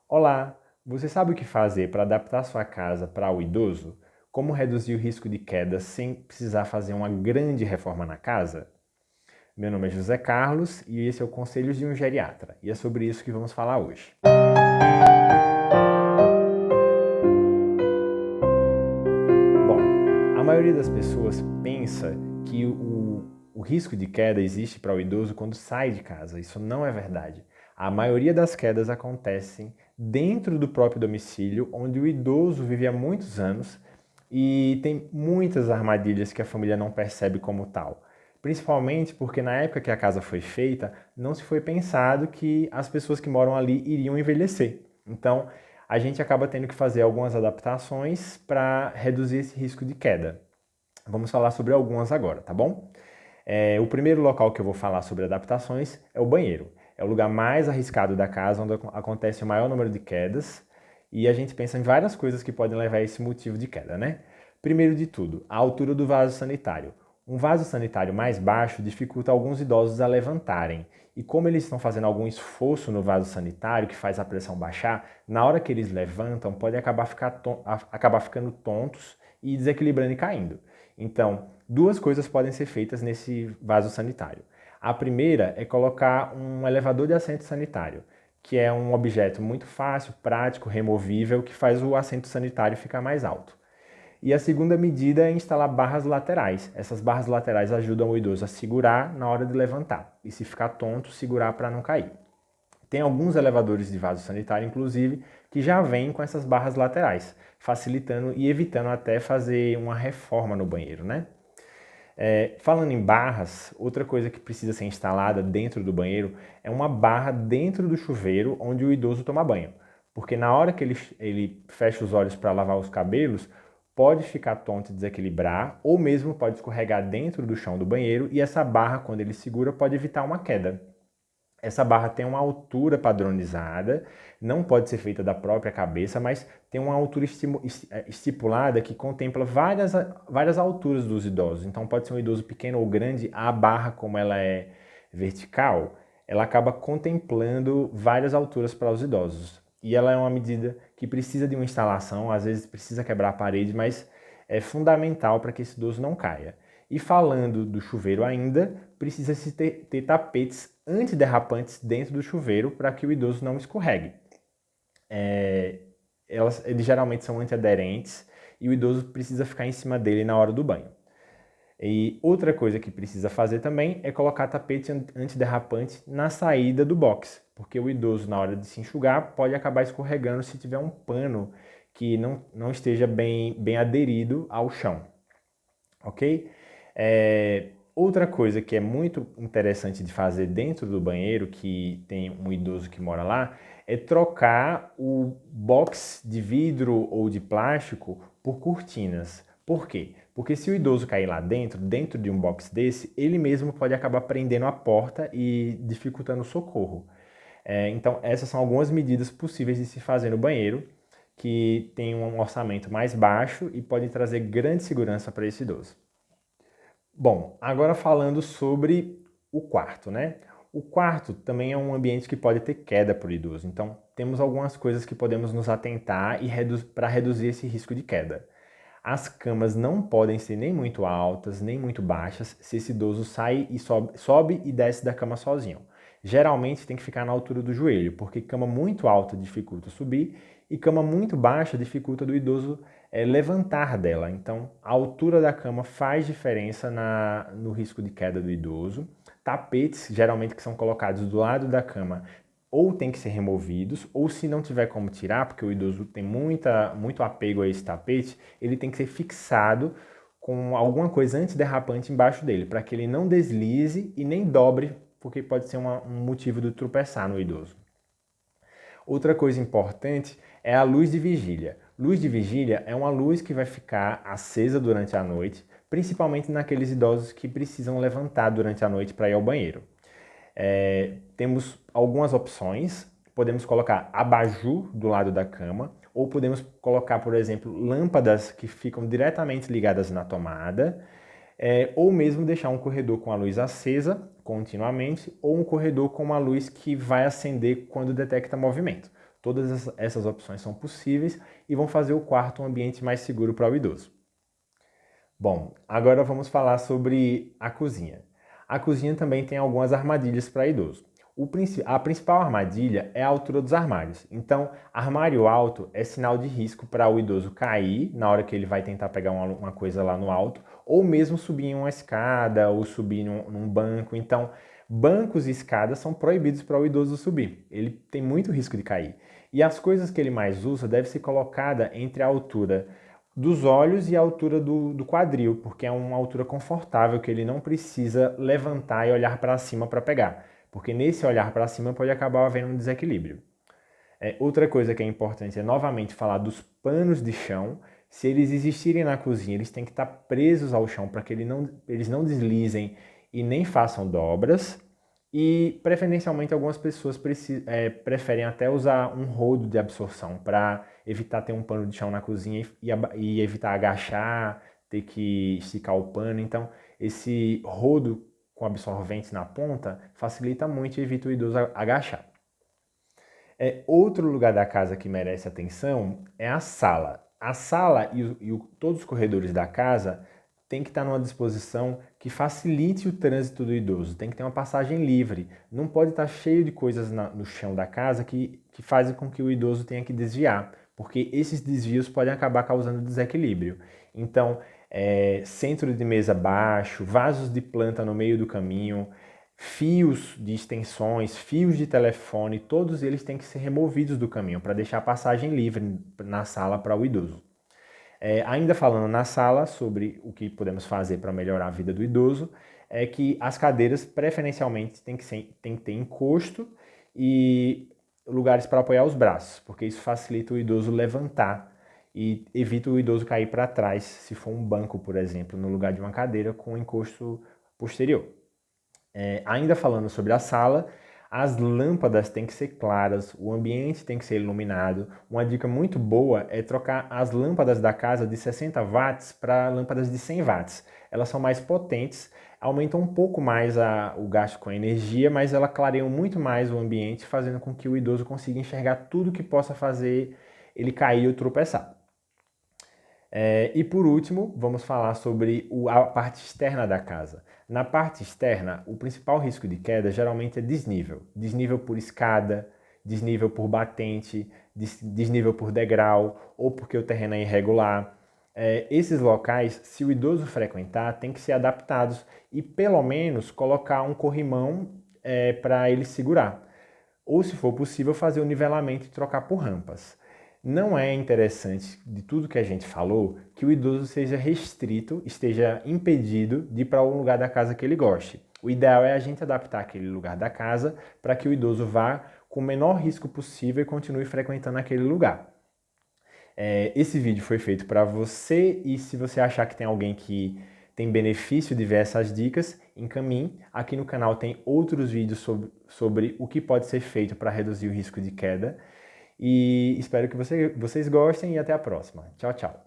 Olá, você sabe o que fazer para adaptar sua casa para o idoso? Como reduzir o risco de queda sem precisar fazer uma grande reforma na casa? Meu nome é José Carlos e esse é o Conselhos de um Geriatra, e é sobre isso que vamos falar hoje. Bom, a maioria das pessoas pensa que o risco de queda existe para o idoso quando sai de casa. Isso não é verdade. A maioria das quedas acontecem dentro do próprio domicílio, onde o idoso vive há muitos anos e tem muitas armadilhas que a família não percebe como tal. Principalmente porque na época que a casa foi feita, não se foi pensado que as pessoas que moram ali iriam envelhecer. Então, a gente acaba tendo que fazer algumas adaptações para reduzir esse risco de queda. Vamos falar sobre algumas agora, tá bom? O primeiro local que eu vou falar sobre adaptações é o banheiro. É o lugar mais arriscado da casa, onde acontece o maior número de quedas, e a gente pensa em várias coisas que podem levar a esse motivo de queda, né? Primeiro de tudo, a altura do vaso sanitário. Um vaso sanitário mais baixo dificulta alguns idosos a levantarem, e como eles estão fazendo algum esforço no vaso sanitário que faz a pressão baixar, na hora que eles levantam, pode acabar ficando tontos e desequilibrando e caindo. Então, duas coisas podem ser feitas nesse vaso sanitário. A primeira é colocar um elevador de assento sanitário, que é um objeto muito fácil, prático, removível, que faz o assento sanitário ficar mais alto. E a segunda medida é instalar barras laterais. Essas barras laterais ajudam o idoso a segurar na hora de levantar e, se ficar tonto, segurar para não cair. Tem alguns elevadores de vaso sanitário, inclusive, que já vêm com essas barras laterais, facilitando e evitando até fazer uma reforma no banheiro, né? Falando em barras, outra coisa que precisa ser instalada dentro do banheiro é uma barra dentro do chuveiro onde o idoso toma banho. Porque na hora que ele fecha os olhos para lavar os cabelos, pode ficar tonto e desequilibrar, ou mesmo pode escorregar dentro do chão do banheiro, e essa barra, quando ele segura, pode evitar uma queda. Essa barra tem uma altura padronizada, não pode ser feita da própria cabeça, mas tem uma altura estipulada que contempla várias alturas dos idosos. Então pode ser um idoso pequeno ou grande, a barra, como ela é vertical, ela acaba contemplando várias alturas para os idosos. E ela é uma medida que precisa de uma instalação, às vezes precisa quebrar a parede, mas é fundamental para que esse idoso não caia. E falando do chuveiro ainda, precisa-se ter tapetes antiderrapantes dentro do chuveiro para que o idoso não escorregue. Eles geralmente são antiaderentes e o idoso precisa ficar em cima dele na hora do banho. E outra coisa que precisa fazer também é colocar tapete antiderrapante na saída do box, porque o idoso, na hora de se enxugar, pode acabar escorregando se tiver um pano que não esteja bem aderido ao chão, ok? Outra coisa que é muito interessante de fazer dentro do banheiro, que tem um idoso que mora lá, é trocar o box de vidro ou de plástico por cortinas. Por quê? Porque se o idoso cair lá dentro de um box desse, ele mesmo pode acabar prendendo a porta e dificultando o socorro. Então, essas são algumas medidas possíveis de se fazer no banheiro, que tem um orçamento mais baixo e pode trazer grande segurança para esse idoso. Bom, agora falando sobre o quarto, né? O quarto também é um ambiente que pode ter queda para o idoso, então temos algumas coisas que podemos nos atentar para reduzir esse risco de queda. As camas não podem ser nem muito altas, nem muito baixas, se esse idoso sai e sobe e desce da cama sozinho. Geralmente tem que ficar na altura do joelho, porque cama muito alta dificulta subir e cama muito baixa dificulta do idoso levantar dela. Então, a altura da cama faz diferença no risco de queda do idoso. Tapetes, geralmente, que são colocados do lado da cama, ou tem que ser removidos, ou se não tiver como tirar, porque o idoso tem muito apego a esse tapete, ele tem que ser fixado com alguma coisa antiderrapante embaixo dele, para que ele não deslize e nem dobre, porque pode ser um motivo de tropeçar no idoso. Outra coisa importante é a luz de vigília. Luz de vigília é uma luz que vai ficar acesa durante a noite, principalmente naqueles idosos que precisam levantar durante a noite para ir ao banheiro. Temos algumas opções, podemos colocar abajur do lado da cama, ou podemos colocar, por exemplo, lâmpadas que ficam diretamente ligadas na tomada, ou mesmo deixar um corredor com a luz acesa continuamente, ou um corredor com uma luz que vai acender quando detecta movimento. Todas essas opções são possíveis e vão fazer o quarto um ambiente mais seguro para o idoso. Bom, agora vamos falar sobre a cozinha. A cozinha também tem algumas armadilhas para idoso. A principal armadilha é a altura dos armários. Então, armário alto é sinal de risco para o idoso cair na hora que ele vai tentar pegar uma coisa lá no alto, ou mesmo subir em uma escada ou subir num banco. Então, bancos e escadas são proibidos para o idoso subir. Ele tem muito risco de cair. E as coisas que ele mais usa devem ser colocadas entre a altura dos olhos e a altura do quadril, porque é uma altura confortável que ele não precisa levantar e olhar para cima para pegar, porque nesse olhar para cima pode acabar havendo um desequilíbrio. Outra coisa que é importante é novamente falar dos panos de chão. Se eles existirem na cozinha, eles têm que estar presos ao chão para que eles não deslizem e nem façam dobras. E preferencialmente algumas pessoas preferem até usar um rodo de absorção para evitar ter um pano de chão na cozinha e evitar agachar, ter que esticar o pano. Então esse rodo com absorventes na ponta facilita muito e evita o idoso agachar. Outro lugar da casa que merece atenção é a sala. A sala e todos os corredores da casa tem que estar numa disposição que facilite o trânsito do idoso, tem que ter uma passagem livre, não pode estar cheio de coisas no chão da casa que fazem com que o idoso tenha que desviar, porque esses desvios podem acabar causando desequilíbrio. Então, centro de mesa baixo, vasos de planta no meio do caminho, fios de extensões, fios de telefone, todos eles têm que ser removidos do caminho para deixar a passagem livre na sala para o idoso. Ainda falando na sala sobre o que podemos fazer para melhorar a vida do idoso, é que as cadeiras preferencialmente tem que ter encosto e lugares para apoiar os braços, porque isso facilita o idoso levantar e evita o idoso cair para trás, se for um banco, por exemplo, no lugar de uma cadeira com encosto posterior. Ainda falando sobre a sala, as lâmpadas têm que ser claras, o ambiente tem que ser iluminado. Uma dica muito boa é trocar as lâmpadas da casa de 60 watts para lâmpadas de 100 watts. Elas são mais potentes, aumentam um pouco mais o gasto com energia, mas elas clareiam muito mais o ambiente, fazendo com que o idoso consiga enxergar tudo que possa fazer ele cair ou tropeçar. E por último, vamos falar sobre a parte externa da casa. Na parte externa, o principal risco de queda geralmente é desnível. Desnível por escada, desnível por batente, desnível por degrau ou porque o terreno é irregular. Esses locais, se o idoso frequentar, tem que ser adaptados e pelo menos colocar um corrimão para ele segurar. Ou, se for possível, fazer o nivelamento e trocar por rampas. Não é interessante, de tudo que a gente falou, que o idoso seja restrito, esteja impedido de ir para um lugar da casa que ele goste. O ideal é a gente adaptar aquele lugar da casa para que o idoso vá com o menor risco possível e continue frequentando aquele lugar. Esse vídeo foi feito para você e se você achar que tem alguém que tem benefício de ver essas dicas, encaminhe. Aqui no canal tem outros vídeos sobre o que pode ser feito para reduzir o risco de queda. E espero que vocês gostem e até a próxima. Tchau, tchau.